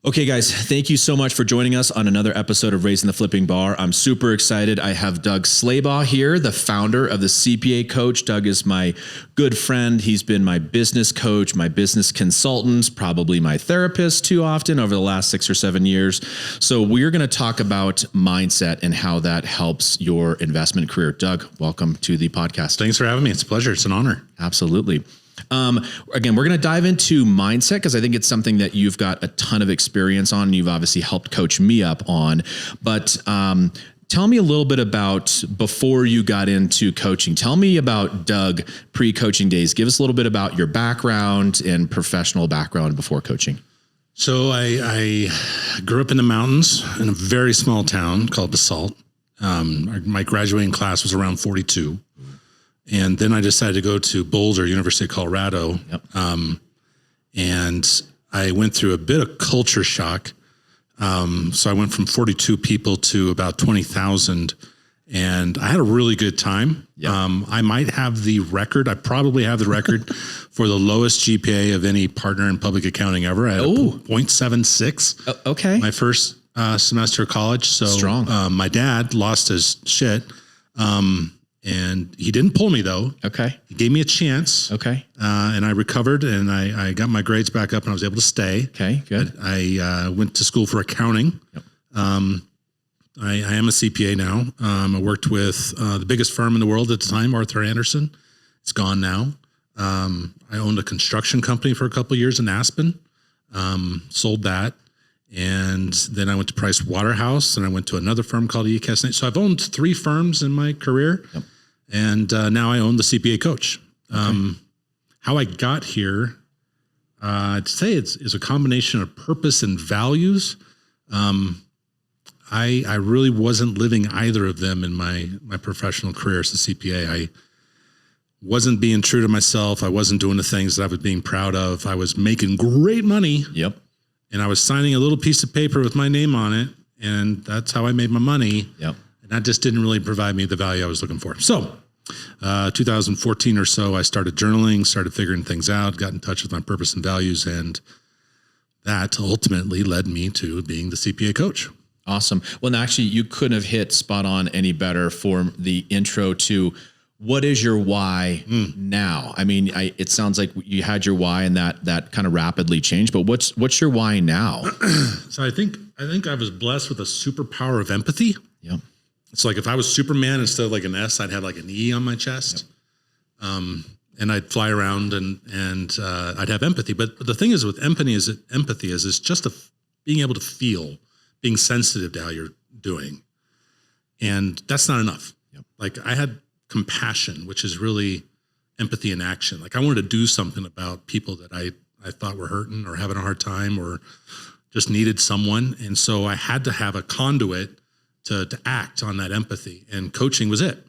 Okay, guys, thank you so much for joining us on another episode of Raising the Flipping Bar. I'm super excited. I have Doug Slaybaugh here, the founder of the CPA Coach. Doug is my good friend. He's been my business coach, my business consultant, probably my therapist too often over the last 6 or 7 years. So we're going to talk about mindset and how that helps your investment career. Doug, welcome to the podcast. Thanks for having me. It's a pleasure. It's an honor. Absolutely. Again, we're going to dive into mindset because I think it's something that you've got a ton of experience on. And you've obviously helped coach me up on, but tell me a little bit about before you got into coaching. Tell me about Doug pre-coaching days. Give us a little bit about your background and professional background before coaching. So I grew up in the mountains in a very small town called Basalt. My graduating class was around 42. And then I decided to go to Boulder, University of Colorado. Yep. And I went through a bit of culture shock. So I went from 42 people to about 20,000, and I had a really good time. Yep. I might have the record. I probably have the record for the lowest GPA of any partner in public accounting ever. I had a 0.76. Okay. My first semester of college. So strong. My dad lost his shit. And he didn't pull me though. Okay. He gave me a chance. Okay. And I recovered and I got my grades back up and I was able to stay. Okay, good. I went to school for accounting. Yep. I am a CPA now. I worked with the biggest firm in the world at the time, Arthur Andersen. It's gone now. I owned a construction company for a couple of years in Aspen. Sold that. And then I went to Price Waterhouse and I went to another firm called EKS. So I've owned 3 firms in my career. Yep. And now I own the CPA Coach. Okay. How I got here, I'd say it's a combination of purpose and values. I really wasn't living either of them in my professional career as a CPA. I wasn't being true to myself. I wasn't doing the things that I was being proud of. I was making great money. Yep. And I was signing a little piece of paper with my name on it. And that's how I made my money. Yep. And that just didn't really provide me the value I was looking for. So 2014 or so, I started journaling, started figuring things out, got in touch with my purpose and values. And that ultimately led me to being the CPA Coach. Awesome. Well, now, actually, you couldn't have hit spot on any better for the intro to what is your why now? I mean, it sounds like you had your why and that kind of rapidly changed, but what's your why now? So I think I was blessed with a superpower of empathy. Yep. It's like if I was Superman, instead of like an S, I'd have like an E on my chest. Yep. And I'd fly around and I'd have empathy. But the thing is with empathy is it's just being able to feel, being sensitive to how you're doing. And that's not enough. Yep. Like I had compassion, which is really empathy in action. Like I wanted to do something about people that I thought were hurting or having a hard time or just needed someone. And so I had to have a conduit to act on that empathy, and coaching was it.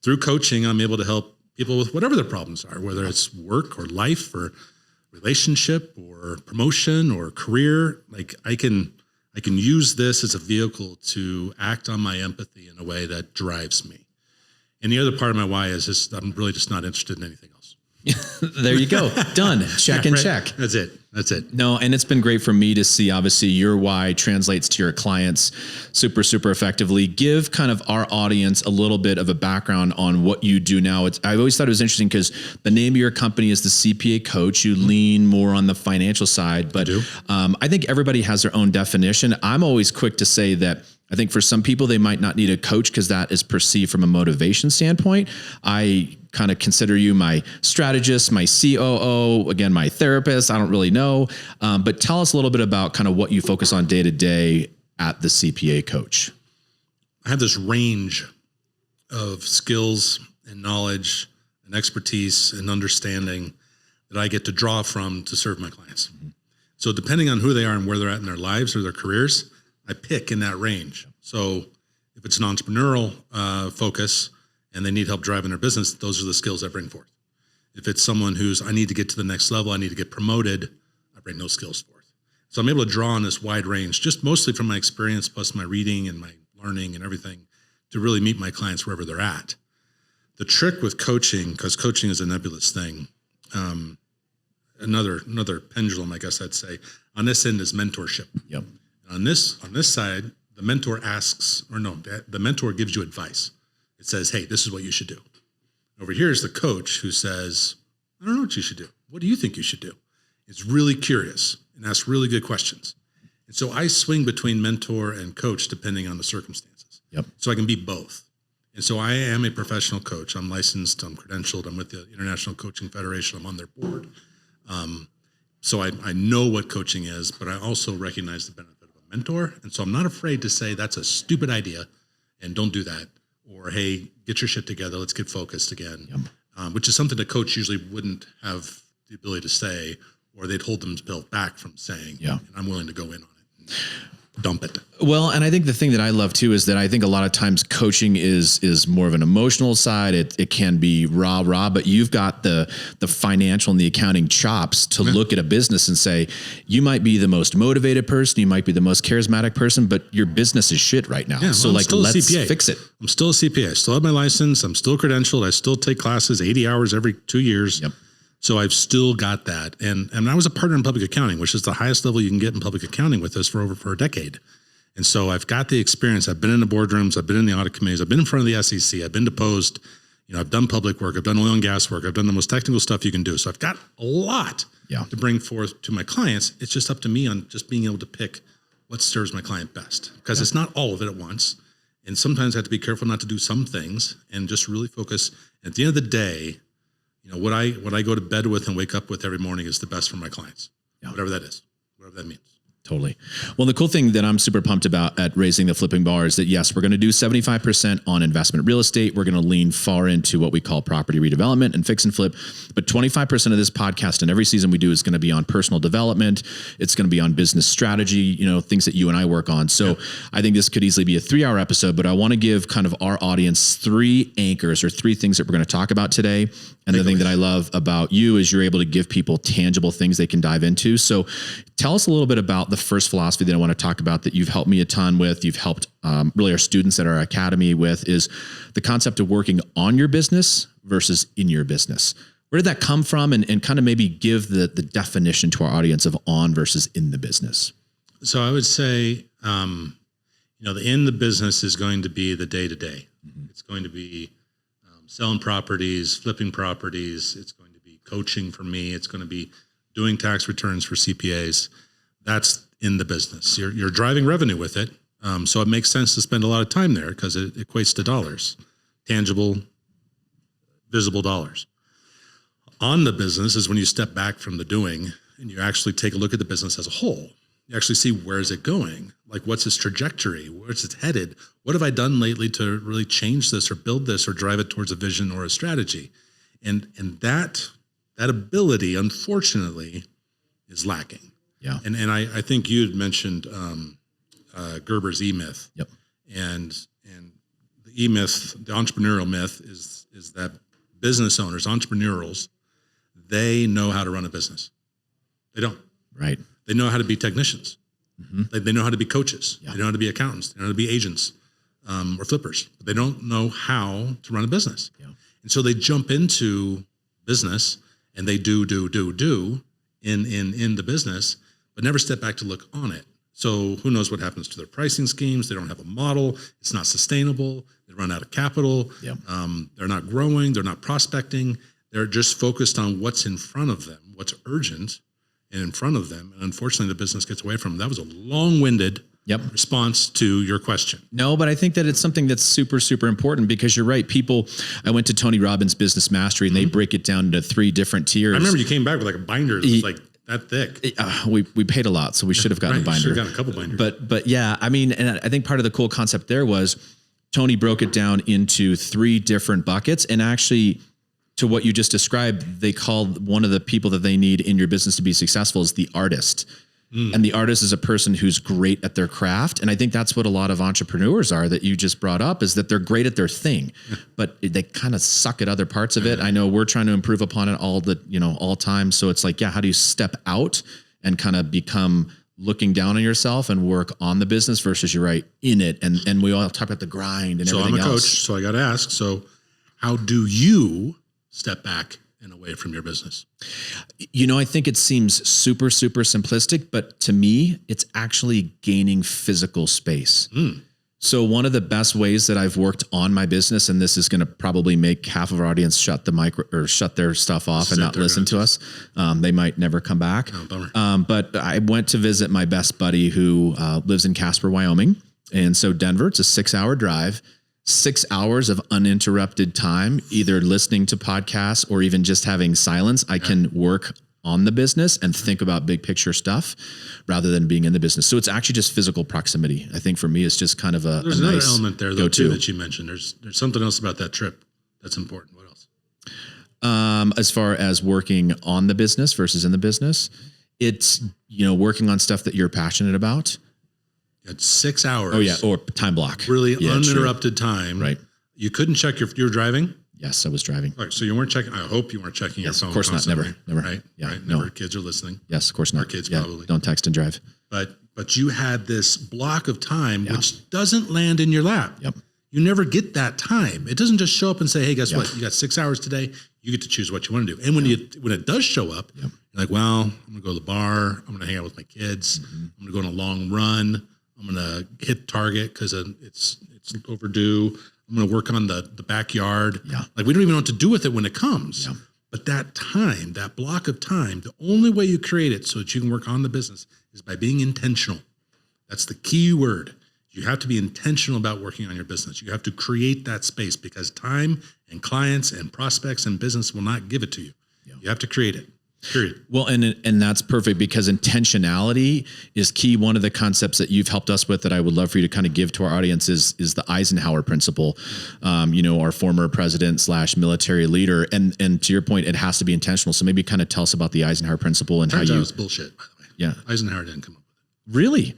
Through coaching, I'm able to help people with whatever their problems are, whether it's work or life or relationship or promotion or career. Like I can use this as a vehicle to act on my empathy in a way that drives me. And the other part of my why is just I'm really just not interested in anything else. There you go. Done. Check and check. That's it. No, and it's been great for me to see, obviously, your why translates to your clients super, super effectively. Give kind of our audience a little bit of a background on what you do now. I always thought it was interesting because the name of your company is the CPA Coach. You lean more on the financial side, but I think everybody has their own definition. I'm always quick to say that I think for some people, they might not need a coach because that is perceived from a motivation standpoint. I kind of consider you my strategist, my COO, again, my therapist. I don't really know. But tell us a little bit about kind of what you focus on day to day at the CPA Coach. I have this range of skills and knowledge and expertise and understanding that I get to draw from to serve my clients. Mm-hmm. So depending on who they are and where they're at in their lives or their careers, I pick in that range. So if it's an entrepreneurial focus and they need help driving their business, those are the skills I bring forth. If it's someone I need to get to the next level, I need to get promoted, I bring those skills forth. So I'm able to draw on this wide range, just mostly from my experience, plus my reading and my learning and everything to really meet my clients wherever they're at. The trick with coaching, because coaching is a nebulous thing, another pendulum, I guess I'd say. On this end is mentorship. Yep. On this side, the mentor the mentor gives you advice. It says, hey, this is what you should do. Over here is the coach who says, I don't know what you should do. What do you think you should do? It's really curious and asks really good questions. And so I swing between mentor and coach depending on the circumstances. Yep. So I can be both. And so I am a professional coach. I'm licensed, I'm credentialed, I'm with the International Coaching Federation, I'm on their board. So I know what coaching is, but I also recognize the benefit of a mentor. And so I'm not afraid to say that's a stupid idea and don't do that. Or, hey, get your shit together, let's get focused again. Yep. Which is something a coach usually wouldn't have the ability to say, or they'd hold themselves back from saying, yeah. And I'm willing to go in on it. Dump it. Well, and I think the thing that I love too is that I think a lot of times coaching is more of an emotional side. It can be raw, but you've got the financial and the accounting chops to look at a business and say, you might be the most motivated person, you might be the most charismatic person, but your business is shit right now. Yeah, so let's fix it. I'm still a CPA. I still have my license. I'm still credentialed. I still take classes 80 hours every 2 years. Yep. So I've still got that. And I was a partner in public accounting, which is the highest level you can get in public accounting with us for a decade. And so I've got the experience. I've been in the boardrooms. I've been in the audit committees. I've been in front of the SEC. I've been deposed. I've done public work. I've done oil and gas work. I've done the most technical stuff you can do. So I've got a lot to bring forth to my clients. It's just up to me on just being able to pick what serves my client best, because it's not all of it at once. And sometimes I have to be careful not to do some things and just really focus. At the end of the day, what I go to bed with and wake up with every morning is the best for my clients, whatever that is, whatever that means. Totally. Well, the cool thing that I'm super pumped about at Raising the Flipping Bar is that, yes, we're going to do 75% on investment real estate. We're going to lean far into what we call property redevelopment and fix and flip. But 25% of this podcast and every season we do is going to be on personal development. It's going to be on business strategy, things that you and I work on. So I think this could easily be a 3-hour episode, but I want to give kind of our audience 3 anchors or 3 things that we're going to talk about today. And the thing that I love about you is you're able to give people tangible things they can dive into. So tell us a little bit about the first philosophy that I want to talk about that you've helped me a ton with. You've helped really our students at our academy with is the concept of working on your business versus in your business. Where did that come from? And kind of maybe give the definition to our audience of on versus in the business. So I would say, the in the business is going to be the day-to-day. Mm-hmm. It's going to be selling properties, flipping properties. It's going to be coaching for me. It's going to be doing tax returns for CPAs. That's in the business. You're driving revenue with it. So it makes sense to spend a lot of time there because it equates to dollars, tangible, visible dollars. On the business is when you step back from the doing and you actually take a look at the business as a whole. You actually see, where is it going? Like, what's its trajectory? Where's it headed? What have I done lately to really change this or build this or drive it towards a vision or a strategy? And that ability, unfortunately, is lacking. Yeah. And I think you had mentioned Gerber's E-myth. Yep. And the E-myth, the entrepreneurial myth is that business owners, entrepreneurs, they know how to run a business. They don't. Right. They know how to be technicians. Mm-hmm. They know how to be coaches. Yeah. They know how to be accountants. They know how to be agents or flippers. But they don't know how to run a business. Yeah. And so they jump into business and they do in the business, but never step back to look on it. So who knows what happens to their pricing schemes? They don't have a model. It's not sustainable. They run out of capital. Yep. They're not growing. They're not prospecting. They're just focused on what's in front of them, what's urgent and in front of them. And unfortunately, the business gets away from them. That was a long-winded response to your question. No, but I think that it's something that's super, super important because you're right. I went to Tony Robbins' Business Mastery and they break it down into 3 different tiers. I remember you came back with like a binder that was like that thick. We paid a lot, so we should have gotten a binder. Should have gotten a couple binders. But yeah, I mean, and I think part of the cool concept there was Tony broke it down into 3 different buckets, and actually, to what you just described, they called one of the people that they need in your business to be successful is the artist. And the artist is a person who's great at their craft. And I think that's what a lot of entrepreneurs are that you just brought up, is that they're great at their thing, but they kind of suck at other parts of it. I know we're trying to improve upon it all time. So it's like, how do you step out and kind of become looking down on yourself and work on the business versus you're right in it. And we all talk about the grind and everything else. So I'm a coach, so I got to ask, so how do you step back and away from your business? I think it seems super, super simplistic, but to me, it's actually gaining physical space. So one of the best ways that I've worked on my business, and this is going to probably make half of our audience shut the mic or shut their stuff off and not listen to us. They might never come back. Oh, bummer. But I went to visit my best buddy who lives in Casper, Wyoming. And so Denver, it's a 6-hour drive, 6 hours of uninterrupted time, either listening to podcasts or even just having silence. I can work on the business and think about big picture stuff rather than being in the business. So it's actually just physical proximity. I think for me, it's just kind of There's a another nice element there though too that you mentioned. There's something else about that trip that's important. What else? As far as working on the business versus in the business, it's, working on stuff that you're passionate about. It's 6 hours. Oh yeah. Or time block. Really uninterrupted time. Right. You couldn't check you were driving? Yes, I was driving. Right, so you weren't checking. I hope you weren't checking your phone. Of course not. Never. Right. Yeah. Right? No. Never. Kids are listening. Yes, of course not. Our kids probably. Don't text and drive. But you had this block of time which doesn't land in your lap. Yep. You never get that time. It doesn't just show up and say, "Hey, guess what? You got 6 hours today. You get to choose what you want to do." And when it does show up, you're like, "Well, I'm going to go to the bar. I'm going to hang out with my kids. I'm going to go on a long run. I'm going to hit Target because it's overdue. I'm going to work on the backyard." Yeah. Like we don't even know what to do with it when it comes. Yeah. But that time, that block of time, the only way you create it so that you can work on the business is by being intentional. That's the key word. You have to be intentional about working on your business. You have to create that space because time and clients and prospects and business will not give it to you. Yeah. You have to create it. Period. Well, and that's perfect because intentionality is key. One of the concepts that you've helped us with that I would love for you to kind of give to our audience is the Eisenhower principle. Our former president / military leader, and to your point, it has to be intentional. So maybe kind of tell us about the Eisenhower principle and Turns how out you. it's bullshit, by the way. Yeah, Eisenhower didn't come up with really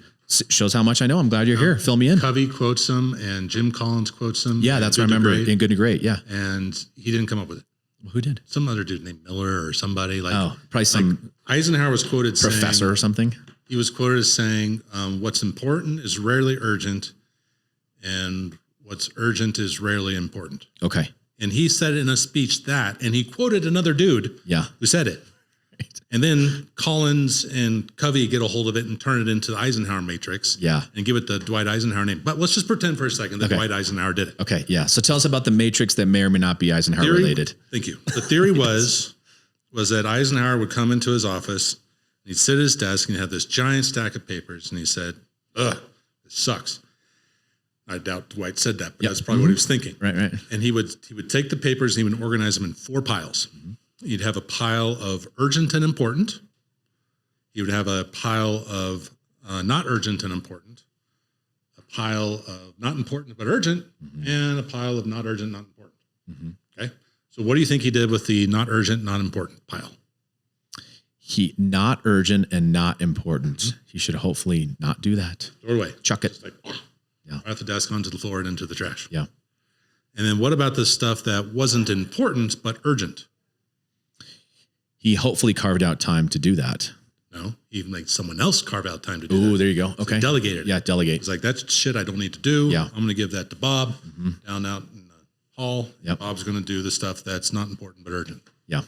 shows how much I know. I'm glad you're here. Fill me in. Covey quotes him, and Jim Collins quotes him. Yeah, that's what I remember in Good to Great. Yeah, and he didn't come up with it. Well, who did? Some other dude named Miller or somebody like. Oh, probably some Eisenhower was quoted professor saying, or something. He was quoted as saying, "What's important is rarely urgent, and what's urgent is rarely important." Okay. And he said in a speech and he quoted another dude who said it. Right. And then Collins and Covey get a hold of it and turn it into the Eisenhower matrix. Yeah. And give it the Dwight Eisenhower name. But let's just pretend for a second that Dwight Eisenhower did it. Okay. Yeah. So tell us about the matrix that may or may not be Eisenhower related. Thank you. The theory was that Eisenhower would come into his office, and he'd sit at his desk and he'd have this giant stack of papers. And he said, "Ugh, this sucks." I doubt Dwight said that, but that's probably what he was thinking. Right. And he would take the papers and he would organize them in 4 piles. You'd have a pile of urgent and important. You would have a pile of not urgent and important, a pile of not important but urgent, and a pile of not urgent, not important. Okay. So what do you think he did with the not urgent, not important pile? He not urgent and not important. He should hopefully not do that. Throw it away. Chuck it. Right off the desk onto the floor and into the trash. Yeah. And then what about the stuff that wasn't important but urgent? He hopefully carved out time to do that. No, he even made someone else carve out time to do that. Oh, there you go. Okay. So delegated. Yeah, delegate. It's like, that's shit I don't need to do. Yeah. I'm going to give that to Bob down out in the hall. Yep. Bob's going to do the stuff that's not important but urgent. Yeah.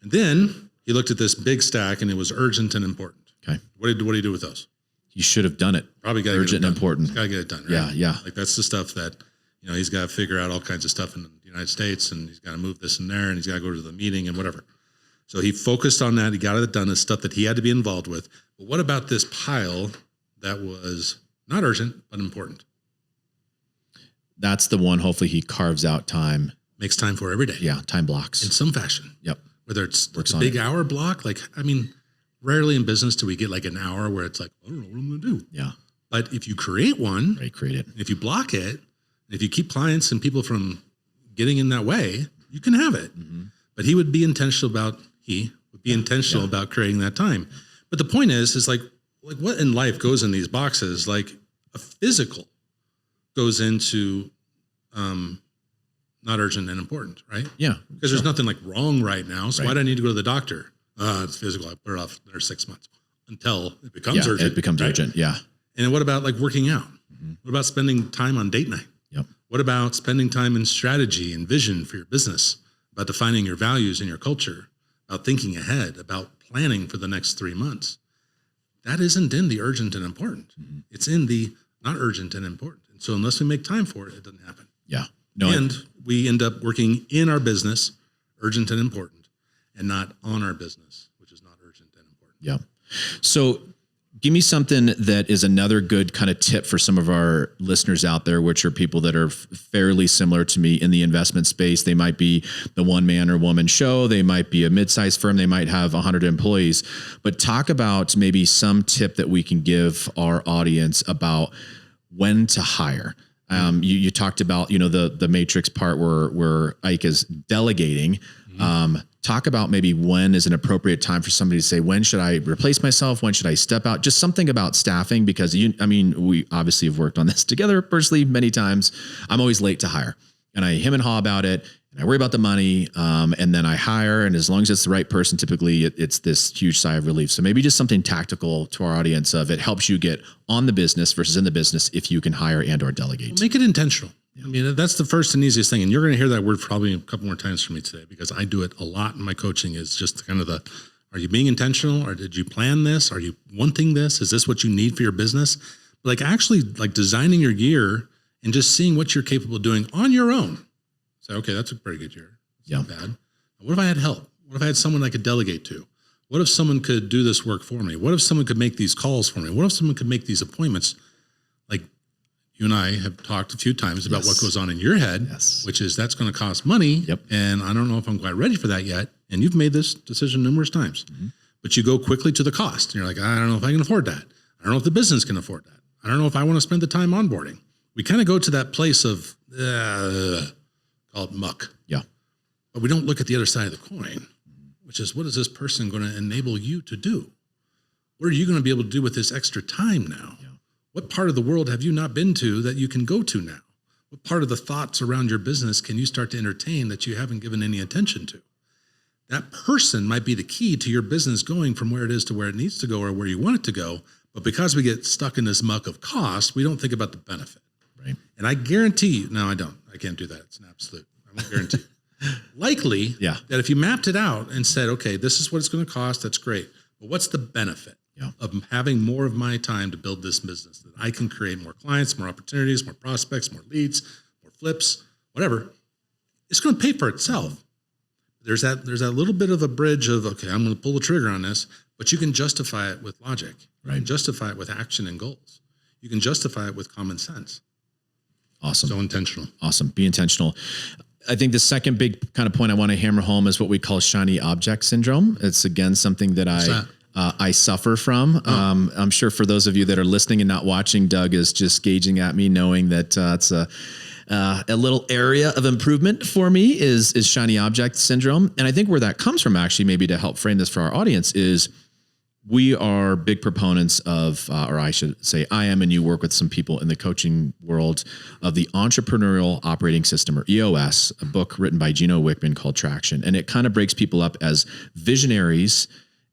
And then he looked at this big stack and it was urgent and important. Okay. What do you do with those? You should have done it. Probably got urgent and important. Got to get it done. Right? Yeah. Like that's the stuff that, he's got to figure out all kinds of stuff in the United States and he's got to move this and there and he's got to go to the meeting and whatever. So he focused on that. He got it done. The stuff that he had to be involved with. But what about this pile that was not urgent, but important? That's the one. Hopefully he carves out time. Makes time for every day. Yeah. Time blocks. In some fashion. Yep. Whether it's a big hour block. Rarely in business do we get like an hour where it's like, I don't know what I'm going to do. Yeah. But if you create one, create it. If you block it, and if you keep clients and people from getting in that way, you can have it. But he would be intentional about about creating that time. But the point is like what in life goes in these boxes, like a physical goes into not urgent and important, right? Yeah. Because there's nothing like wrong right now. So why do I need to go to the doctor? It's physical. I put it off there 6 months until it becomes urgent. It becomes urgent. Yeah. And then what about like working out? What about spending time on date night? Yep. What about spending time in strategy and vision for your business? about defining your values and your culture, about thinking ahead, about planning for the next 3 months. That isn't in the urgent and important. It's in the not urgent and important. And so unless we make time for it, it doesn't happen. Yeah. No, And we end up working in our business, urgent and important, and not on our business, which is not urgent and important. yeah. So give me something that is another good kind of tip for some of our listeners out there, which are people that are fairly similar to me in the investment space. They might be the one man or woman show. They might be a mid-sized firm. They might have 100 employees, but talk about maybe some tip that we can give our audience about when to hire. You talked about, the matrix part where Ike is delegating. Talk about maybe when is an appropriate time for somebody to say, when should I replace myself? When should I step out? Just something about staffing, because we obviously have worked on this together personally many times. I'm always late to hire, and I hem and haw about it, and I worry about the money. And then I hire, and as long as it's the right person, typically it's this huge sigh of relief. So maybe just something tactical to our audience of it helps you get on the business versus in the business if you can hire and or delegate. Make it intentional. I mean, that's the first and easiest thing. And you're going to hear that word probably a couple more times from me today, because I do it a lot in my coaching. Is just kind of are you being intentional, or did you plan this? Are you wanting this? Is this what you need for your business? Like actually like designing your year and just seeing what you're capable of doing on your own. Say, okay, that's a pretty good year. It's not bad. What if I had help? What if I had someone I could delegate to? What if someone could do this work for me? What if someone could make these calls for me? What if someone could make these appointments? Like, you and I have talked a few times about what goes on in your head, which is that's going to cost money. Yep. And I don't know if I'm quite ready for that yet. And you've made this decision numerous times, but you go quickly to the cost. And you're like, I don't know if I can afford that. I don't know if the business can afford that. I don't know if I want to spend the time onboarding. We kind of go to that place of, call it muck. Yeah. But we don't look at the other side of the coin, which is, what is this person going to enable you to do? What are you going to be able to do with this extra time now? Yeah. What part of the world have you not been to that you can go to now? What part of the thoughts around your business can you start to entertain that you haven't given any attention to? That person might be the key to your business going from where it is to where it needs to go or where you want it to go. But because we get stuck in this muck of cost, we don't think about the benefit. Right. And I guarantee you, no, I don't. I can't do that. It's an absolute. I won't guarantee. Likely that if you mapped it out and said, okay, this is what it's going to cost, that's great. But what's the benefit of having more of my time to build this business, that I can create more clients, more opportunities, more prospects, more leads, more flips, whatever? It's going to pay for itself. There's that little bit of a bridge of, okay, I'm going to pull the trigger on this, but you can justify it with logic. Right. You can justify it with action and goals. You can justify it with common sense. Awesome. So intentional. Awesome. Be intentional. I think the second big kind of point I want to hammer home is what we call shiny object syndrome. It's again something that I suffer from. I'm sure for those of you that are listening and not watching, Doug is just gauging at me, knowing that it's a little area of improvement for me is shiny object syndrome. And I think where that comes from, actually, maybe to help frame this for our audience, is we are big proponents of, or I should say I am, and you work with some people in the coaching world, of the Entrepreneurial Operating System, or EOS, a book written by Gino Wickman called Traction. And it kind of breaks people up as visionaries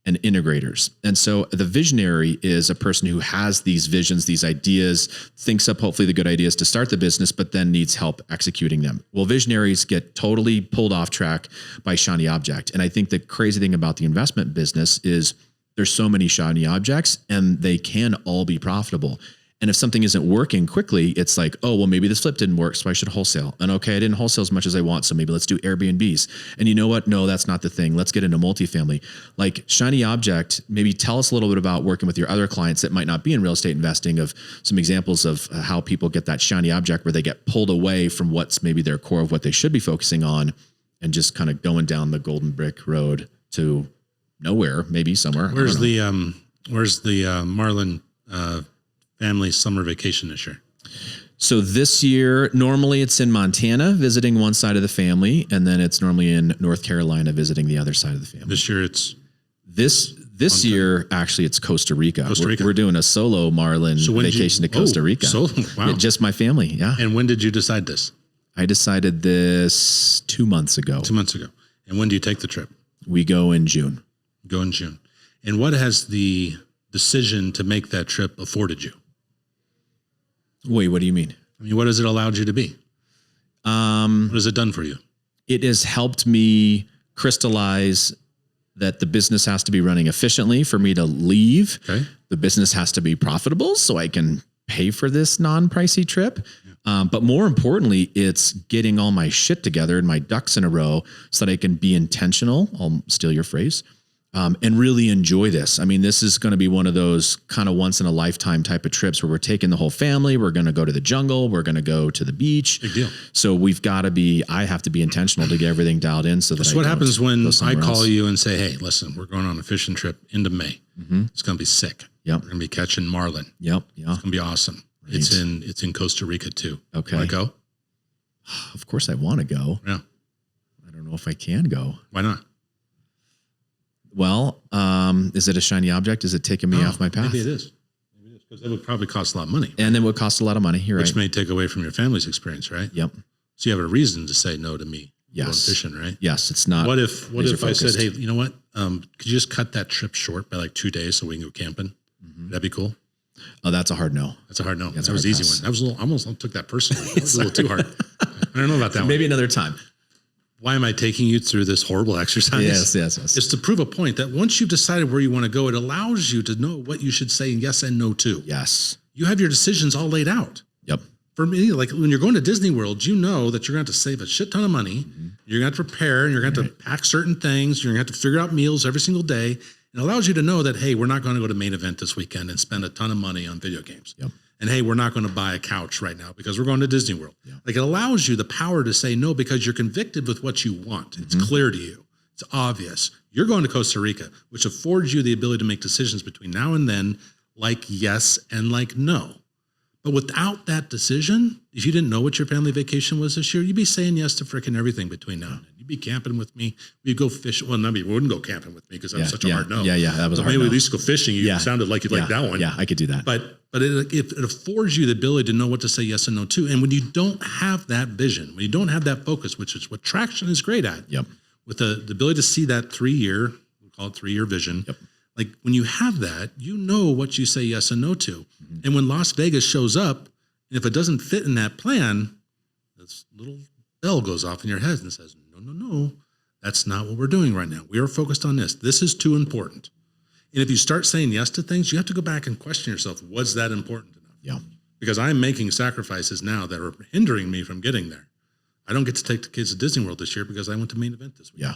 and integrators. And so the visionary is a person who has these visions, these ideas, thinks up hopefully the good ideas to start the business, but then needs help executing them. Well, visionaries get totally pulled off track by shiny object. And I think the crazy thing about the investment business is there's so many shiny objects and they can all be profitable. And if something isn't working quickly, it's like, oh, well, maybe this flip didn't work, so I should wholesale. And okay, I didn't wholesale as much as I want, so maybe let's do Airbnbs. And you know what? No, that's not the thing. Let's get into multifamily. Like shiny object, maybe tell us a little bit about working with your other clients that might not be in real estate investing, of some examples of how people get that shiny object where they get pulled away from what's maybe their core of what they should be focusing on and just kind of going down the golden brick road to nowhere, maybe somewhere. Where's the Marlin family summer vacation this year? So this year, normally it's in Montana visiting one side of the family, and then it's normally in North Carolina visiting the other side of the family. This year it's this year, actually, it's Costa Rica. We're doing a solo Marlin vacation to Costa Rica. Wow. Just my family. Yeah. And when did you decide this? I decided this 2 months ago. 2 months ago. And when do you take the trip? We go in June. Go in June. And what has the decision to make that trip afforded you? Wait, what do you mean? I mean, what has it allowed you to be? What has it done for you? it has helped me crystallize that the business has to be running efficiently for me to leave. Okay. The business has to be profitable so I can pay for this non-pricey trip. But more importantly, it's getting all my shit together and my ducks in a row so that I can be intentional. I'll steal your phrase. And really enjoy this. I mean, this is going to be one of those kind of once in a lifetime type of trips where we're taking the whole family. We're going to go to the jungle. We're going to go to the beach. Big deal. So I have to be intentional to get everything dialed in. So that's what happens when I call you and say, hey, listen, we're going on a fishing trip into May. Mm-hmm. It's going to be sick. Yep. We're going to be catching Marlin. Yep. Yeah. It's going to be awesome. Right. It's in Costa Rica too. Okay. Want to go? Of course I want to go. Yeah. I don't know if I can go. Why not? Well, is it a shiny object? Is it taking me off my path? Maybe it is. Because it would probably cost a lot of money. And it would cost a lot of money. You're Which right. may take away from your family's experience, right? Yep. So you have a reason to say no to me. Yes. Going fishing, right? Yes. It's not. What if I said, hey, you know what? Could you just cut that trip short by like 2 days so we can go camping? Mm-hmm. That'd be cool. Oh, that's a hard no. That's a hard no. That's that was an easy one. That was a little, I almost took that personally. That was a little too hard. I don't know about that one. Maybe another time. Why am I taking you through this horrible exercise? Yes. It's to prove a point that once you've decided where you want to go, it allows you to know what you should say yes and no to. Yes. You have your decisions all laid out. Yep. For me, like when you're going to Disney World, you know that you're going to have to save a shit ton of money. Mm-hmm. You're going to have to prepare and you're going to have to pack certain things. You're going to have to figure out meals every single day. It allows you to know that, hey, we're not going to go to main event this weekend and spend a ton of money on video games. Yep. And hey, we're not going to buy a couch right now because we're going to Disney World. Yep. Like it allows you the power to say no because you're convicted with what you want. Mm-hmm. It's clear to you. It's obvious. You're going to Costa Rica, which affords you the ability to make decisions between now and then, like yes and like no. But without that decision, if you didn't know what your family vacation was this year, you'd be saying yes to freaking everything between now and then. You'd be camping with me. We'd go fish. Well, no, you wouldn't go camping with me because that was such a hard no. Yeah, that was a hard maybe no. At least go fishing. You sounded like you'd like that one. Yeah, I could do that. But it affords you the ability to know what to say yes and no to. And when you don't have that vision, when you don't have that focus, which is what traction is great at, with the ability to see that 3-year, we call it 3-year vision. Yep. Like when you have that, you know what you say yes and no to. Mm-hmm. And when Las Vegas shows up, and if it doesn't fit in that plan, this little bell goes off in your head and says, no, that's not what we're doing right now. We are focused on this. This is too important. And if you start saying yes to things, you have to go back and question yourself, was that important enough? Yeah. Because I'm making sacrifices now that are hindering me from getting there. I don't get to take the kids to Disney World this year because I went to main event this week. Yeah.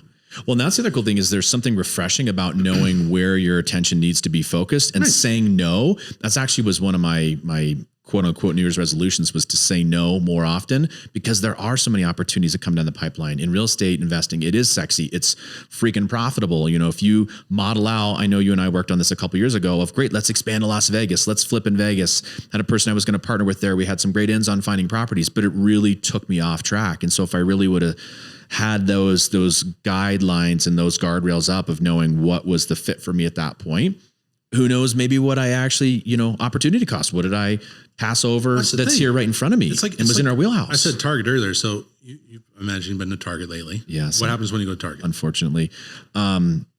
Well, and that's the other cool thing is there's something refreshing about knowing where your attention needs to be focused and saying no. That's actually was one of my quote unquote New Year's resolutions was to say no more often because there are so many opportunities that come down the pipeline in real estate investing. It is sexy. It's freaking profitable. You know, if you model out, I know you and I worked on this a couple of years ago of great, let's expand to Las Vegas. Let's flip in Vegas. Had a person I was going to partner with there. We had some great ends on finding properties, but it really took me off track. And so if I really would have had those guidelines and those guardrails up of knowing what was the fit for me at that point, who knows, maybe what I actually, opportunity cost. What did I pass over that's here right in front of me? It was in our wheelhouse. I said Target earlier. So you imagine you've been to Target lately. Yes. What happens when you go to Target? Unfortunately,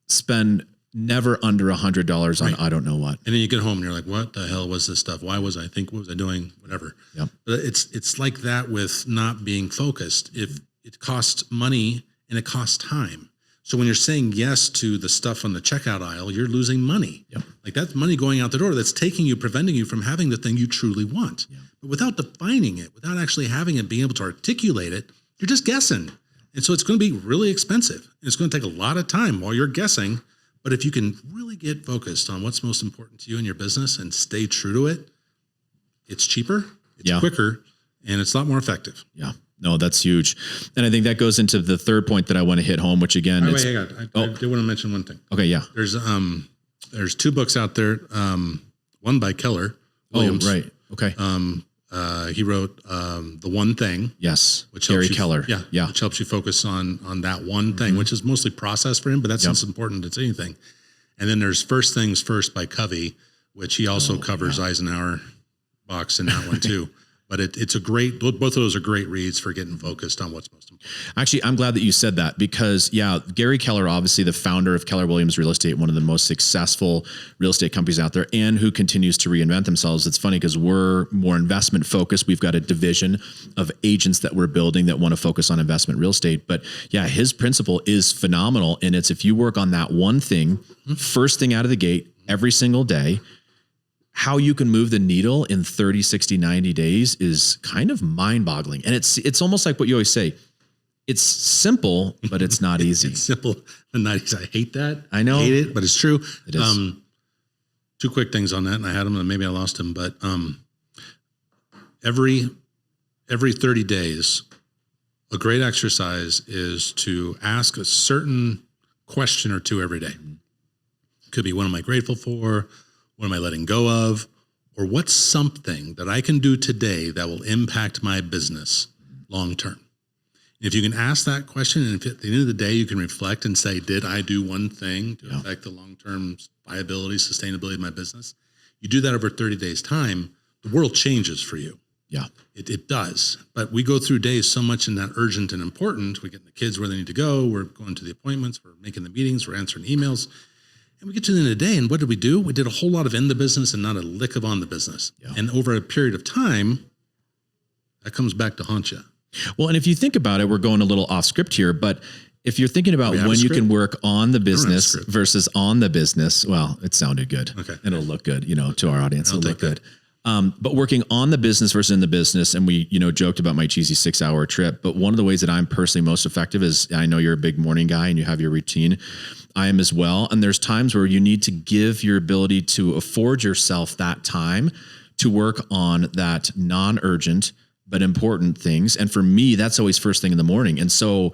spend never under $100 on I don't know what. And then you get home and you're like, what the hell was this stuff? Why was I what was I doing? Whatever. Yep. But it's like that with not being focused. If it costs money and it costs time. So when you're saying yes to the stuff on the checkout aisle, you're losing money. Yep. Like that's money going out the door that's preventing you from having the thing you truly want. Yep. But without defining it, without actually having it, being able to articulate it, you're just guessing. And so it's going to be really expensive. It's going to take a lot of time while you're guessing. But if you can really get focused on what's most important to you in your business and stay true to it, it's cheaper, it's quicker, and it's a lot more effective. Yeah. No, that's huge. And I think that goes into the third point that I want to hit home, which again, hang on. I did want to mention one thing. Okay. Yeah. There's 2 books out there. One by Keller Williams. Oh, right. Okay. He wrote The One Thing. Yes. Which Gary Keller. Yeah. Which helps you focus on that one thing, which is mostly process for him, but that's as important as anything. And then there's First Things First by Covey, which he also covers Eisenhower box in that one too. But it's a great, both of those are great reads for getting focused on what's most important. Actually, I'm glad that you said that because Gary Keller, obviously the founder of Keller Williams Real Estate, one of the most successful real estate companies out there and who continues to reinvent themselves. It's funny because we're more investment focused. We've got a division of agents that we're building that want to focus on investment real estate. But yeah, his principle is phenomenal. And it's if you work on that one thing, first thing out of the gate, every single day, how you can move the needle in 30, 60, 90 days is kind of mind boggling. And it's almost like what you always say. It's simple, but it's not easy. It's simple and not easy. I hate that. I know. I hate it, but it's true. It is. Two quick things on that. And I had them and maybe I lost them, but every 30 days, a great exercise is to ask a certain question or two every day. Could be, what am I grateful for? What am I letting go of? Or what's something that I can do today that will impact my business long term? If you can ask that question, and if at the end of the day you can reflect and say, did I do one thing to affect the long-term viability, sustainability of my business? You do that over 30 days time, the world changes for you. Yeah, it does. But we go through days so much in that urgent and important. We're getting the kids where they need to go. We're going to the appointments. We're making the meetings. We're answering emails. And we get to the end of the day, and what did we do? We did a whole lot of in the business and not a lick of on the business. Yeah. And over a period of time, that comes back to haunt you. Well, and if you think about it, we're going a little off script here, but if you're thinking about when you can work on the business versus on the business, well, it sounded good. Okay. It'll look good, to our audience. It'll look good. But working on the business versus in the business, and we, joked about my cheesy 6-hour trip, but one of the ways that I'm personally most effective is, I know you're a big morning guy and you have your routine. I am as well. And there's times where you need to give your ability to afford yourself that time to work on that non-urgent, but important things. And for me, that's always first thing in the morning. And so,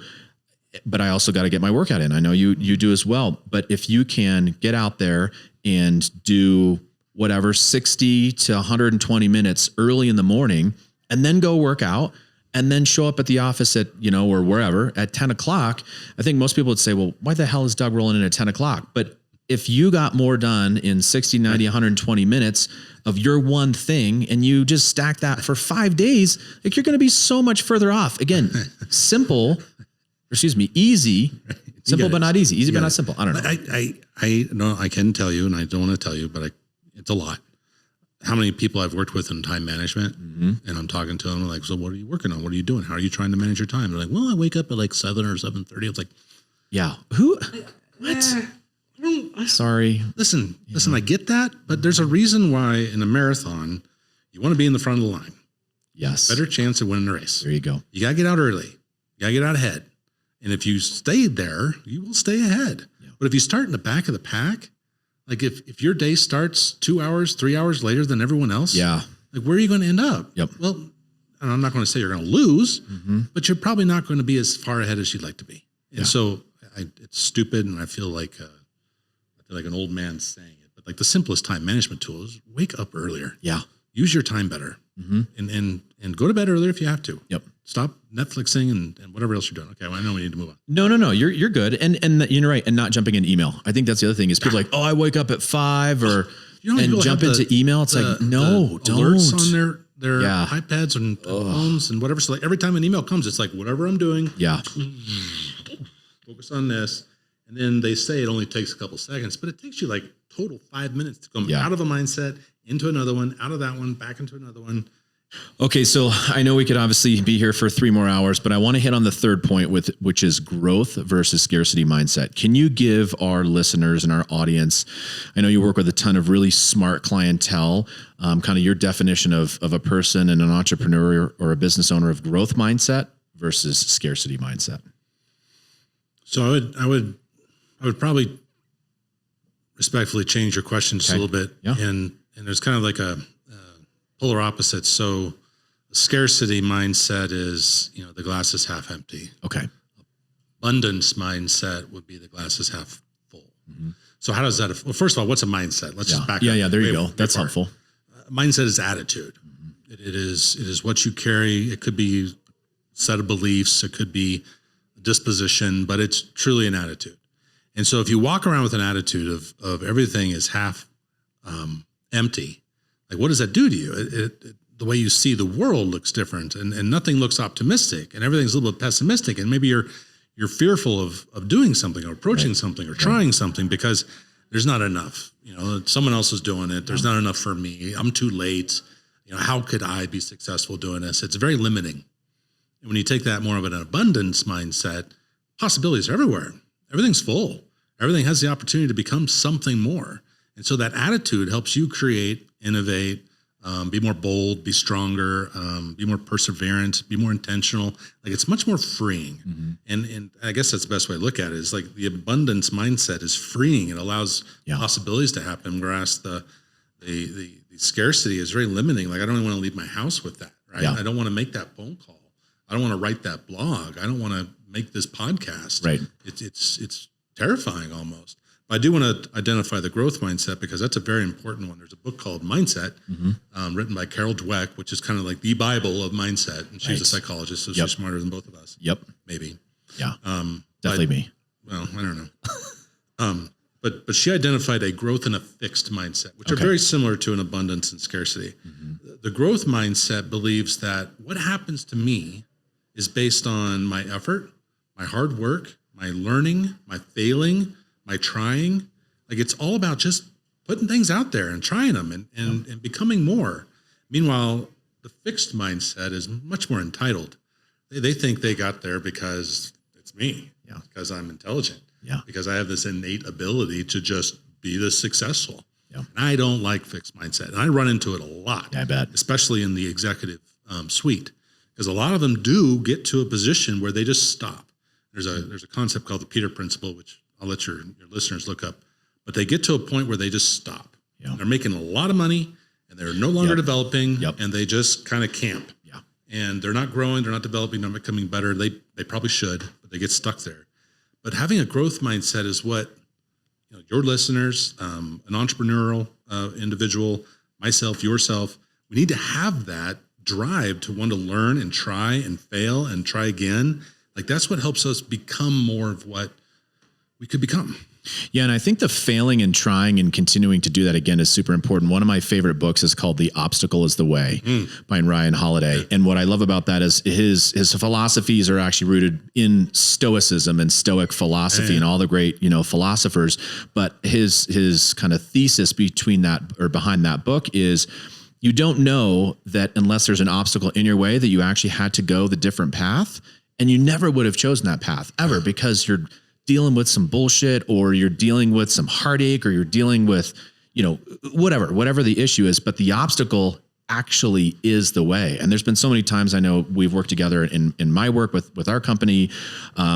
but I also got to get my workout in. I know you do as well, but if you can get out there and do whatever, 60 to 120 minutes early in the morning, and then go work out, and then show up at the office at, or wherever at 10 o'clock, I think most people would say, well, why the hell is Doug rolling in at 10 o'clock? But if you got more done in 60, 90, 120 minutes of your one thing, and you just stack that for 5 days, like you're going to be so much further off. Again, easy, simple, but not easy. Easy, but not simple. I don't know. I know I can tell you, and I don't want to tell you, but it's a lot. How many people I've worked with in time management, and I'm talking to them like, so what are you working on? What are you doing? How are you trying to manage your time? They're like, well, I wake up at like 7 or 7:30. It's like, yeah, what? Sorry. Listen, I get that, but there's a reason why in a marathon, you want to be in the front of the line. Yes. Better chance of winning the race. There you go. You got to get out early. You got to get out ahead. And if you stay there, you will stay ahead. Yeah. But if you start in the back of the pack, like if your day starts 2 hours, 3 hours later than everyone else, like where are you going to end up? Yep. Well, and I'm not going to say you're going to lose, but you're probably not going to be as far ahead as you'd like to be. And so it's stupid, and I feel like an old man saying it, but like the simplest time management tool is wake up earlier. Yeah. Use your time better, and go to bed earlier if you have to. Yep. Stop Netflixing and whatever else you're doing. Okay, well, I know we need to move on. No, you're good. And you're right. And not jumping in email. I think that's the other thing is people are like, oh, I wake up at 5 or and jump into email. It's like, no, don't. Alerts on their iPads and phones and whatever. So like every time an email comes, it's like whatever I'm doing. Yeah. Focus on this. And then they say it only takes a couple seconds, but it takes you like total 5 minutes to come out of a mindset into another one, out of that one, back into another one. Okay, so I know we could obviously be here for 3 more hours, but I want to hit on the third point which is growth versus scarcity mindset. Can you give our listeners and our audience, I know you work with a ton of really smart clientele, kind of your definition of a person and an entrepreneur or a business owner of growth mindset versus scarcity mindset? So I would probably respectfully change your question just a little bit. Yeah. And there's kind of like a polar opposite. So the scarcity mindset is, the glass is half empty. Okay. Abundance mindset would be the glass is half full. Mm-hmm. So how does that, well, first of all, what's a mindset? Let's just back up. Yeah, there you go. That's helpful. Mindset is attitude. Mm-hmm. It is what you carry. It could be a set of beliefs. It could be a disposition, but it's truly an attitude. And so if you walk around with an attitude of everything is half empty, like what does that do to you? the way you see the world looks different, and nothing looks optimistic, and everything's a little bit pessimistic, and maybe you're fearful of doing something or approaching something or trying something because there's not enough. Someone else is doing it. There's not enough for me. I'm too late. How could I be successful doing this? It's very limiting. And when you take that more of an abundance mindset, possibilities are everywhere. Everything's full. Everything has the opportunity to become something more. And so that attitude helps you create, innovate, be more bold, be stronger, be more perseverant, be more intentional. Like, it's much more freeing. And I guess that's the best way to look at it, is like the abundance mindset is freeing. It allows possibilities to happen, whereas the scarcity is very limiting. Like, I don't even want to leave my house with that, right? I don't want to make that phone call. I don't want to write that blog. I don't want to make this podcast. Right. It's terrifying almost. But I do want to identify the growth mindset, because that's a very important one. There's a book called Mindset, written by Carol Dweck, which is kind of like the Bible of mindset. And she's a psychologist, so she's smarter than both of us. Maybe. Yeah. Definitely me. Well, I don't know. But she identified a growth and a fixed mindset, which are very similar to an abundance and scarcity. The growth mindset believes that what happens to me is based on my effort, my hard work, my learning, my failing, my trying. Like, it's all about just putting things out there and trying them and becoming more. Meanwhile, the fixed mindset is much more entitled. They think they got there because it's me, because I'm intelligent, because I have this innate ability to just be this successful. And I don't like fixed mindset. And I run into it a lot, I bet, especially in the executive suite, because a lot of them do get to a position where they just stop. There's a concept called the Peter Principle, which I'll let your listeners look up, but they get to a point where they just stop. They're making a lot of money and they're no longer developing, and they just kind of camp. And they're not growing, they're not developing, they're not becoming better. They probably should, but they get stuck there. But having a growth mindset is what your listeners, an entrepreneurial individual, myself, yourself, we need to have that drive to want to learn and try and fail and try again. Like, that's what helps us become more of what we could become. Yeah. And I think the failing and trying and continuing to do that again is super important. One of my favorite books is called The Obstacle is the Way by Ryan Holiday. And what I love about that is his philosophies are actually rooted in Stoicism and Stoic philosophy and all the great, philosophers. But his kind of thesis behind that book is, you don't know that unless there's an obstacle in your way that you actually had to go the different path, and you never would have chosen that path ever, because you're dealing with some bullshit, or you're dealing with some heartache, or you're dealing with, whatever the issue is, but the obstacle actually is the way. And there's been so many times I know we've worked together in my work with our company.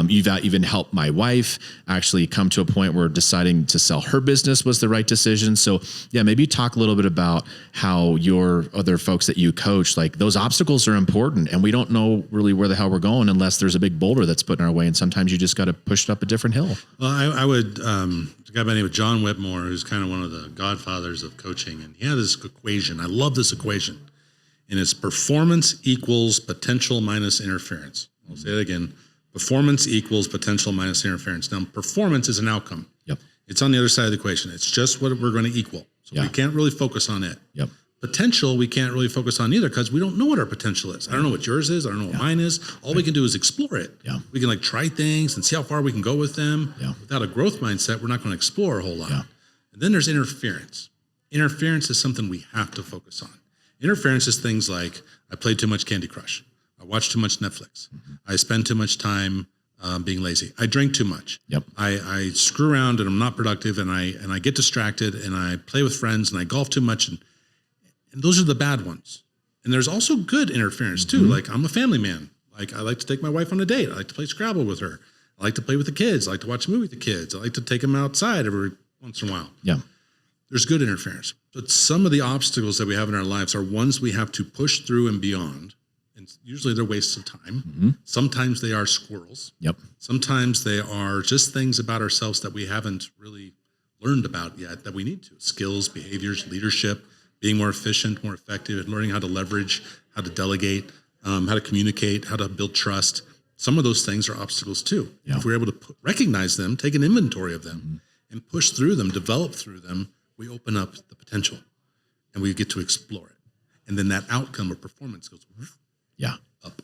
You've even helped my wife actually come to a point where deciding to sell her business was the right decision. So maybe talk a little bit about how your other folks that you coach, like, those obstacles are important, and we don't know really where the hell we're going unless there's a big boulder that's put in our way. And sometimes you just got to push it up a different hill. Well, I would, a guy by the name of John Whitmore, who's kind of one of the godfathers of coaching, and he had this equation. I love this equation. And it's performance equals potential minus interference. I'll say it again. Performance equals potential minus interference. Now, performance is an outcome. It's on the other side of the equation. It's just what we're going to equal. So we can't really focus on it. Potential, we can't really focus on either, because we don't know what our potential is. I don't know what yours is. I don't know what mine is. All we can do is explore it. We can try things and see how far we can go with them. Without a growth mindset, we're not going to explore a whole lot. And then there's interference. Interference is something we have to focus on. Interference is things like, I played too much Candy Crush. I watched too much Netflix. I spend too much time being lazy. I drink too much. I screw around and I'm not productive, and I get distracted, and I play with friends, and I golf too much. And those are the bad ones. And there's also good interference too. Like, I'm a family man. Like, I like to take my wife on a date. I like to play Scrabble with her. I like to play with the kids. I like to watch a movie with the kids. I like to take them outside every once in a while. There's good interference. But some of the obstacles that we have in our lives are ones we have to push through and beyond. And usually they're wastes of time. Sometimes they are squirrels. Sometimes they are just things about ourselves that we haven't really learned about yet that we need to. Skills, behaviors, leadership, being more efficient, more effective, and learning how to leverage, how to delegate, how to communicate, how to build trust. Some of those things are obstacles too. If we're able to recognize them, take an inventory of them, and push through them, develop through them, we open up the potential, and we get to explore it. And then that outcome or performance goes Yeah. up.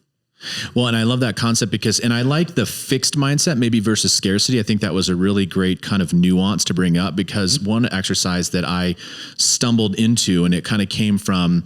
Well, and I love that concept and I like the fixed mindset maybe versus scarcity. I think that was a really great kind of nuance to bring up, because one exercise that I stumbled into, and it kind of came from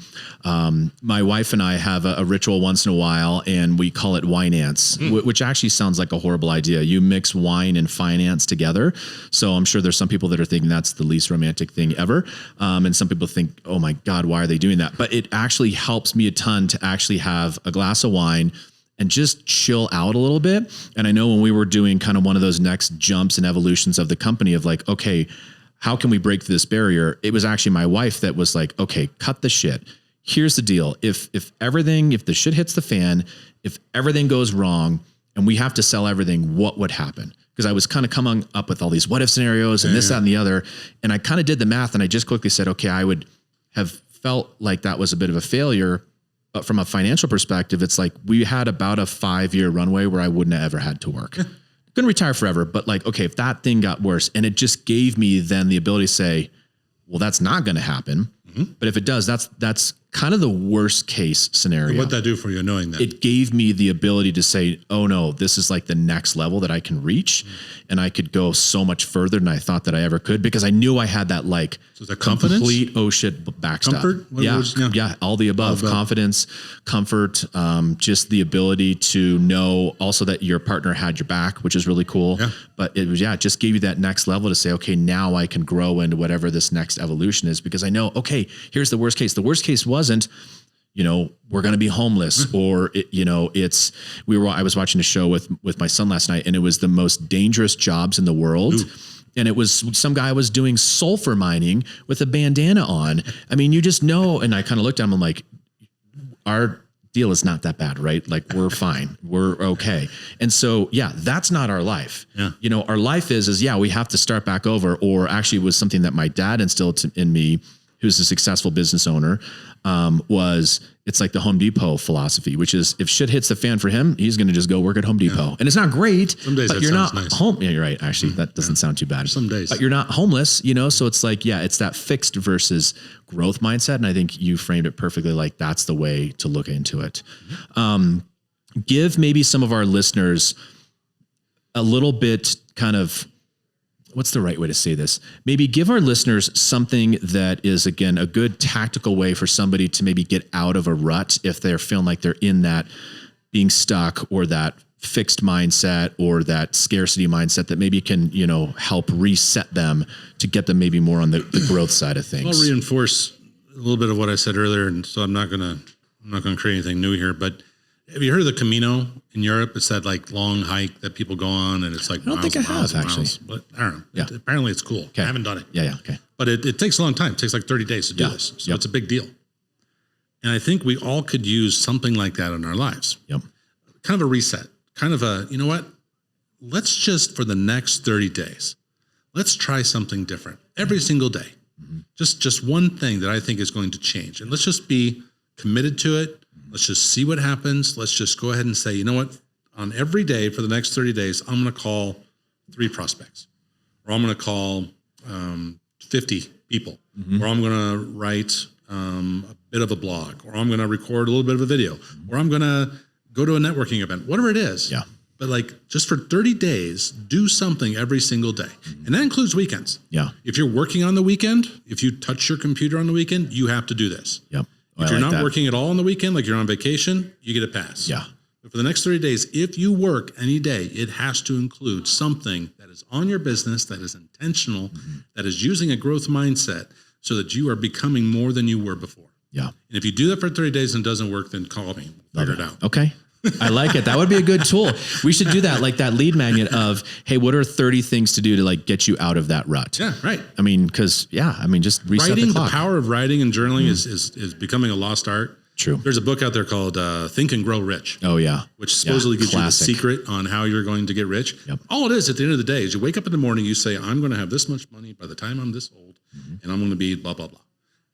my wife and I have a ritual once in a while, and we call it winance, which actually sounds like a horrible idea. You mix wine and finance together. So I'm sure there's some people that are thinking that's the least romantic thing ever. And some people think, oh my God, why are they doing that? But it actually helps me a ton to actually have a glass of wine and just chill out a little bit. And I know when we were doing kind of one of those next jumps and evolutions of the company of like, okay, how can we break through this barrier? It was actually my wife that was like, okay, cut the shit. Here's the deal. If the shit hits the fan, if everything goes wrong and we have to sell everything, what would happen? Because I was kind of coming up with all these what if scenarios and this, that, and the other. And I kind of did the math, and I just quickly said, okay, I would have felt like that was a bit of a failure. But from a financial perspective, it's like we had about a 5-year runway where I wouldn't have ever had to work. Couldn't retire forever, but like, okay, if that thing got worse, and it just gave me then the ability to say, well, that's not going to happen. But if it does, that's kind of the worst case scenario. What'd that do for you, knowing that? It gave me the ability to say, oh no, this is like the next level that I can reach. And I could go so much further than I thought that I ever could, because I knew I had that like confidence, complete, oh shit, backstop. Comfort? Yeah. All the above. Confidence, comfort, just the ability to know also that your partner had your back, which is really cool. Yeah. But it was, it just gave you that next level to say, okay, now I can grow into whatever this next evolution is, because I know, okay, here's the worst case. The worst case wasn't, we're going to be homeless, or I was watching a show with my son last night, and it was the most dangerous jobs in the world. Ooh. And it was some guy was doing sulfur mining with a bandana on. I mean, you just know. And I kind of looked at him, I'm like, our deal is not that bad, right? Like, we're fine. We're okay. And so, that's not our life. Yeah. Our life is we have to start back over, or actually it was something that my dad instilled in me, who's a successful business owner, it's like the Home Depot philosophy, which is if shit hits the fan for him, he's going to just go work at Home Depot. Yeah. And it's not great, some days but you're not nice. home. Yeah, you're right. Actually, that doesn't sound too bad. Some days. But you're not homeless, so it's like, it's that fixed versus growth mindset. And I think you framed it perfectly. Like, that's the way to look into it. Give maybe some of our listeners a little bit kind of, what's the right way to say this? Maybe give our listeners something that is, again, a good tactical way for somebody to maybe get out of a rut if they're feeling like they're in that being stuck, or that fixed mindset, or that scarcity mindset that maybe can, help reset them to get them maybe more on the growth side of things. I'll reinforce a little bit of what I said earlier. And so I'm not going to create anything new here, but have you heard of the Camino in Europe? It's that like long hike that people go on, and it's like I don't think I have actually. But I don't know. Yeah. Apparently it's cool. Okay. I haven't done it. Yeah. Okay. But it takes a long time. It takes like 30 days to do this. So it's a big deal. And I think we all could use something like that in our lives. Yep. Kind of a reset. Kind of a, let's just, for the next 30 days, let's try something different every single day. Mm-hmm. Just one thing that I think is going to change. And let's just be committed to it. Let's just see what happens. Let's just go ahead and say, on every day for the next 30 days, I'm going to call 3 prospects, or I'm going to call 50 people, or I'm going to write a bit of a blog, or I'm going to record a little bit of a video, or I'm going to go to a networking event, whatever it is. Yeah. But just for 30 days, do something every single day. And that includes weekends. Yeah. If you're working on the weekend, if you touch your computer on the weekend, you have to do this. Yep. If you're not working at all on the weekend, like you're on vacation, you get a pass. Yeah. But for the next 30 days, if you work any day, it has to include something that is on your business, that is intentional, that is using a growth mindset, so that you are becoming more than you were before. Yeah. And if you do that for 30 days and it doesn't work, then call me. We'll figure it out. Okay. I like it. That would be a good tool. We should do that, like that lead magnet of, hey, what are 30 things to do to get you out of that rut? Yeah, right. I mean, just reset writing, the clock. The power of writing and journaling is becoming a lost art. True. There's a book out there called Think and Grow Rich. Oh, yeah. Which supposedly gives you the secret on how you're going to get rich. Yep. All it is at the end of the day is you wake up in the morning, you say, I'm going to have this much money by the time I'm this old, and I'm going to be blah, blah, blah.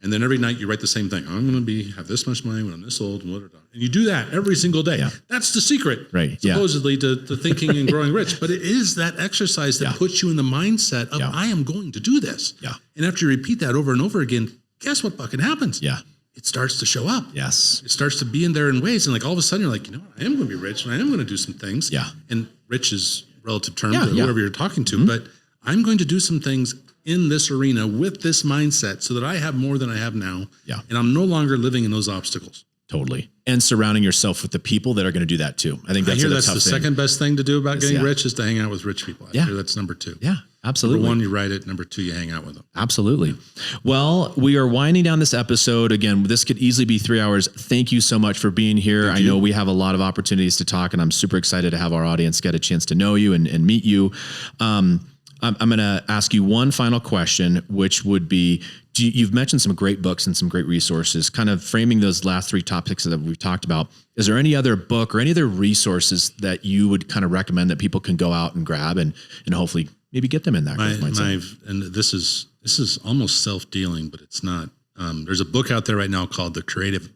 And then every night you write the same thing. I'm going to have this much money when I'm this old, and you do that every single day. Yeah. That's the secret, right? Supposedly to thinking and growing rich. But it is that exercise that puts you in the mindset of I am going to do this. Yeah. And after you repeat that over and over again, guess what fucking happens? Yeah. it starts to show up. Yes. It starts to be in there in ways. And like all of a sudden you're like, you know what? I am going to be rich and I am going to do some things. Yeah. And rich is relative term Yeah, to yeah. whoever you're talking to, but I'm going to do some things in this arena with this mindset so that I have more than I have now. Yeah. And I'm no longer living in those obstacles. Totally. And surrounding yourself with the people that are going to do that too. I think I that's hear a that's tough the thing. second best thing to do about getting yeah. rich is to hang out with rich people. I hear that's number 2. Yeah, absolutely. Number 1, you write it. Number 2, you hang out with them. Absolutely. Well, we are winding down this episode. Again, this could easily be 3 hours. Thank you so much for being here. I know we have a lot of opportunities to talk, and I'm super excited to have our audience get a chance to know you and meet you. I'm going to ask you one final question, which would be, you've mentioned some great books and some great resources, kind of framing those last 3 topics that we've talked about. Is there any other book or any other resources that you would kind of recommend that people can go out and grab and hopefully maybe get them in that growth mindset? And this is almost self-dealing, but it's not. There's a book out there right now called The Creative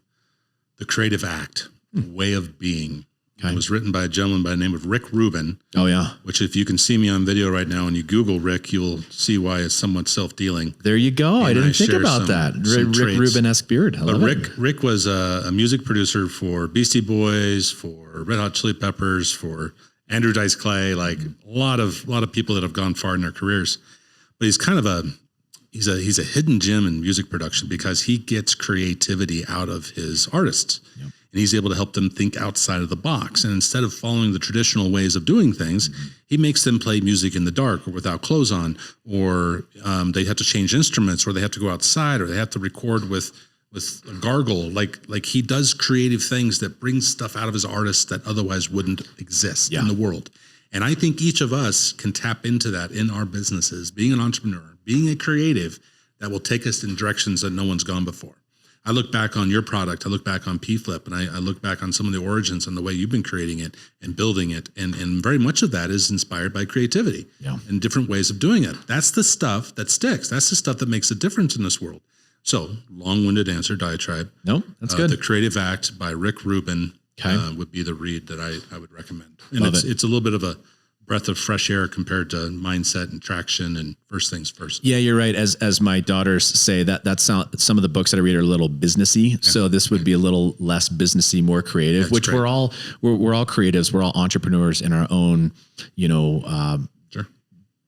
Act, Way of Being. Okay. It was written by a gentleman by the name of Rick Rubin. Oh, yeah. Which if you can see me on video right now and you Google Rick, you'll see why it's somewhat self-dealing. There you go. I didn't think about that. Rick Rubin-esque beard. I love it. Rick was a music producer for Beastie Boys, for Red Hot Chili Peppers, for Andrew Dice Clay, like a lot of people that have gone far in their careers. But he's kind of he's a hidden gem in music production because he gets creativity out of his artists. Yep. And he's able to help them think outside of the box. And instead of following the traditional ways of doing things, he makes them play music in the dark or without clothes on, or they have to change instruments, or they have to go outside, or they have to record with a gargle. Like he does creative things that bring stuff out of his artists that otherwise wouldn't exist in the world. And I think each of us can tap into that in our businesses, being an entrepreneur, being a creative that will take us in directions that no one's gone before. I look back on your product, I look back on PFlip, and I look back on some of the origins and the way you've been creating it and building it. And very much of that is inspired by creativity and different ways of doing it. That's the stuff that sticks. That's the stuff that makes a difference in this world. So long-winded answer, diatribe. No, that's good. The Creative Act by Rick Rubin would be the read that I would recommend. And it's a little bit of a breath of fresh air compared to mindset and traction and first things first. Yeah, you're right. As my daughters say, that's some of the books that I read are a little businessy. Yeah. So this would be a little less businessy, more creative, which we're all creatives. We're all entrepreneurs in our own,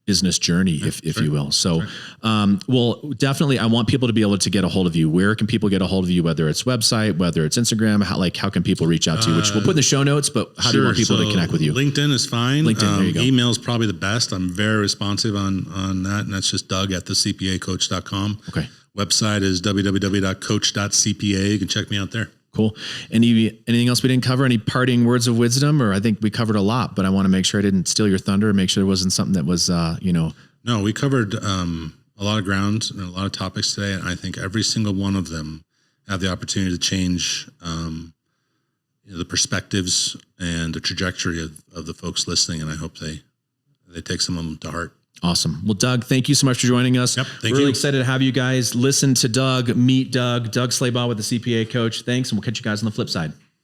business journey, if you will. So, well, definitely, I want people to be able to get a hold of you. Where can people get a hold of you? Whether it's website, whether it's Instagram, how can people reach out to you? Which we'll put in the show notes. But how do you want people to connect with you? LinkedIn is fine. LinkedIn, there you go. Email is probably the best. I'm very responsive on that, and that's just Doug@thecpacoach.com. Okay. Website is www.coach.cpa. You can check me out there. Cool. Anything else we didn't cover? Any parting words of wisdom? Or I think we covered a lot, but I want to make sure I didn't steal your thunder and make sure there wasn't something that was, No, we covered a lot of ground and a lot of topics today. And I think every single one of them have the opportunity to change the perspectives and the trajectory of the folks listening. And I hope they take some of them to heart. Awesome. Well, Doug, thank you so much for joining us. Yep, We're really excited to have you guys listen to Doug, meet Doug Slaybaugh with the CPA Coach. Thanks, and we'll catch you guys on the flip side.